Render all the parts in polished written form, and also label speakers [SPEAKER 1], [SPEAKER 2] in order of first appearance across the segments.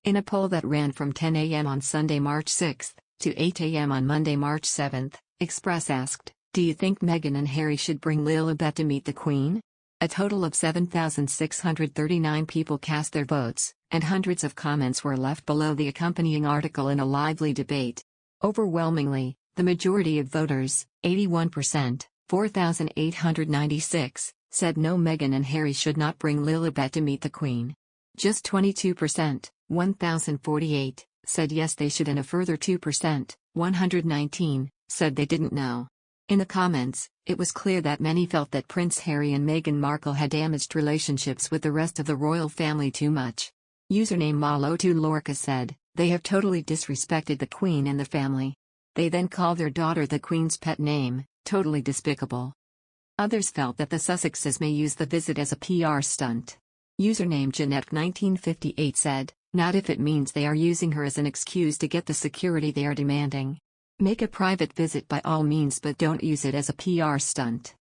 [SPEAKER 1] In a poll that ran from 10 a.m. on Sunday, March 6 to 8 a.m. on Monday, March 7, Express asked, "Do you think Meghan and Harry should bring Lilibet to meet the Queen?" A total of 7,639 people cast their votes, and hundreds of comments were left below the accompanying article in a lively debate. Overwhelmingly, the majority of voters, 81%, 4,896, said no, Meghan and Harry should not bring Lilibet to meet the Queen. Just 22%, 1,048, said yes they should, and a further 2%, 119, said they didn't know. In the comments, it was clear that many felt that Prince Harry and Meghan Markle had damaged relationships with the rest of the royal family too much. Username Malo2Lorca said, "They have totally disrespected the Queen and the family. They then call their daughter the Queen's pet name, totally despicable." Others felt that the Sussexes may use the visit as a PR stunt. Username Jeanette1958 said, "Not if it means they are using her as an excuse to get the security they are demanding. Make a private visit by all means, but don't use it as a PR stunt."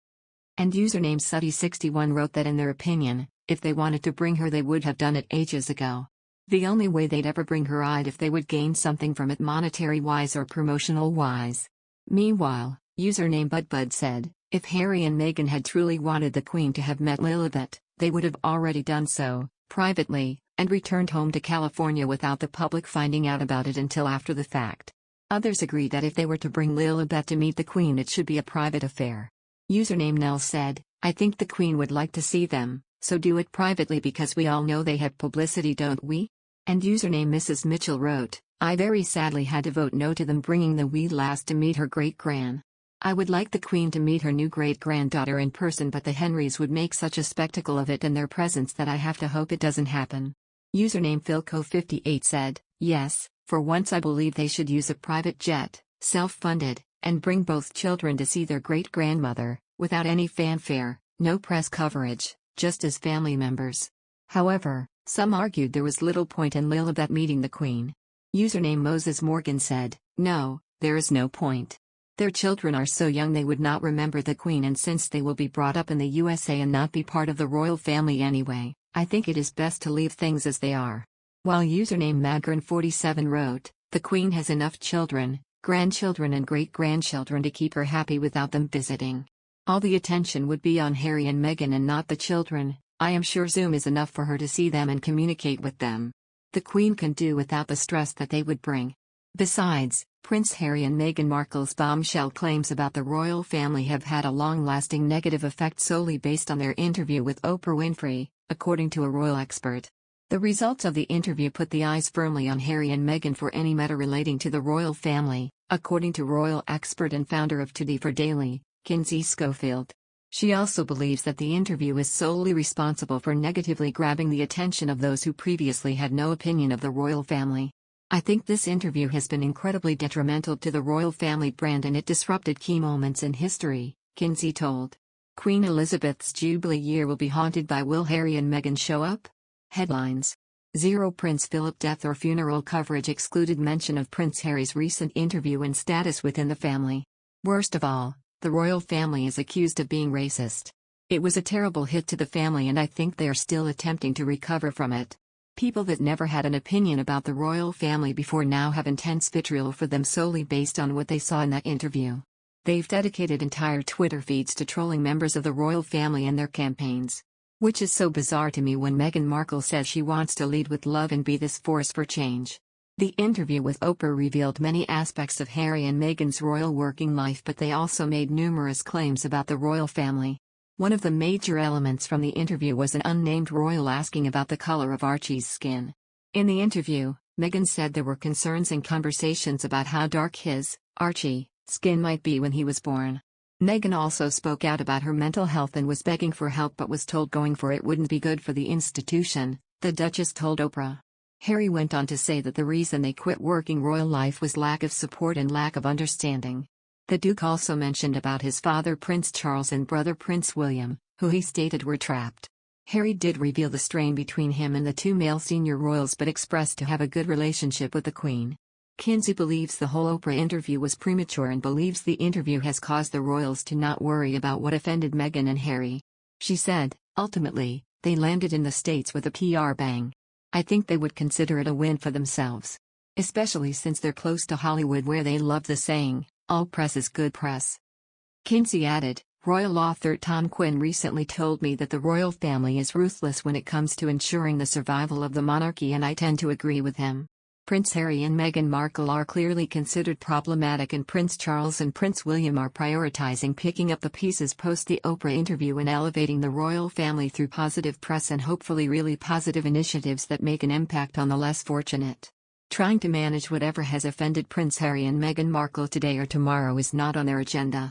[SPEAKER 1] And username Sutty61 wrote that in their opinion, if they wanted to bring her they would have done it ages ago. The only way they'd ever bring her I'd if they would gain something from it monetary-wise or promotional-wise. Meanwhile, username Budbud said, "If Harry and Meghan had truly wanted the Queen to have met Lilibet, they would have already done so, privately, and returned home to California without the public finding out about it until after the fact." Others agreed that if they were to bring Lilibet to meet the Queen it should be a private affair. Username Nells said, "I think the Queen would like to see them, so do it privately because we all know they have publicity, don't we?" And username MrsMitchell wrote, "I very sadly had to vote no to them bringing the wee lass to meet her great-gran. I would like the Queen to meet her new great-granddaughter in person, but the Henrys would make such a spectacle of it in their presence that I have to hope it doesn't happen." Username Philco58 said, "Yes, for once I believe they should use a private jet, self-funded, and bring both children to see their great-grandmother, without any fanfare, no press coverage, just as family members." However, some argued there was little point in Lilibet meeting the Queen. Username Moses Morgan said, "No, there is no point. Their children are so young they would not remember the Queen, and since they will be brought up in the USA and not be part of the royal family anyway, I think it is best to leave things as they are." While username Madgran47 wrote, "The Queen has enough children, grandchildren and great-grandchildren to keep her happy without them visiting. All the attention would be on Harry and Meghan and not the children. I am sure Zoom is enough for her to see them and communicate with them. The Queen can do without the stress that they would bring." Besides, Prince Harry and Meghan Markle's bombshell claims about the royal family have had a long-lasting negative effect solely based on their interview with Oprah Winfrey, according to a royal expert. The results of the interview put the eyes firmly on Harry and Meghan for any matter relating to the royal family, according to royal expert and founder of Today for Daily, Kinsey Schofield. She also believes that the interview is solely responsible for negatively grabbing the attention of those who previously had no opinion of the royal family. "I think this interview has been incredibly detrimental to the royal family brand and it disrupted key moments in history," Kinsey told. Queen Elizabeth's Jubilee year will be haunted by "Will Harry and Meghan show up?" Headlines. 0 Prince Philip death or funeral coverage excluded mention of Prince Harry's recent interview and status within the family. Worst of all, the royal family is accused of being racist. It was a terrible hit to the family and I think they are still attempting to recover from it. People that never had an opinion about the royal family before now have intense vitriol for them solely based on what they saw in that interview. They've dedicated entire Twitter feeds to trolling members of the royal family and their campaigns. Which is so bizarre to me when Meghan Markle says she wants to lead with love and be this force for change. The interview with Oprah revealed many aspects of Harry and Meghan's royal working life, but they also made numerous claims about the royal family. One of the major elements from the interview was an unnamed royal asking about the color of Archie's skin. In the interview, Meghan said there were concerns and conversations about how dark his, Archie, skin might be when he was born. Meghan also spoke out about her mental health and was begging for help but was told going for it wouldn't be good for the institution, the Duchess told Oprah. Harry went on to say that the reason they quit working royal life was lack of support and lack of understanding. The Duke also mentioned about his father Prince Charles and brother Prince William, who he stated were trapped. Harry did reveal the strain between him and the two male senior royals but expressed to have a good relationship with the Queen. Kinsey believes the whole Oprah interview was premature and believes the interview has caused the royals to not worry about what offended Meghan and Harry. She said, "Ultimately, they landed in the States with a PR bang. I think they would consider it a win for themselves. Especially since they're close to Hollywood, where they love the saying, all press is good press. Kinsey added, Royal author Tom Quinn recently told me that the royal family is ruthless when it comes to ensuring the survival of the monarchy, and I tend to agree with him. Prince Harry and Meghan Markle are clearly considered problematic, and Prince Charles and Prince William are prioritizing picking up the pieces post the Oprah interview and elevating the royal family through positive press and hopefully really positive initiatives that make an impact on the less fortunate. Trying to manage whatever has offended Prince Harry and Meghan Markle today or tomorrow is not on their agenda.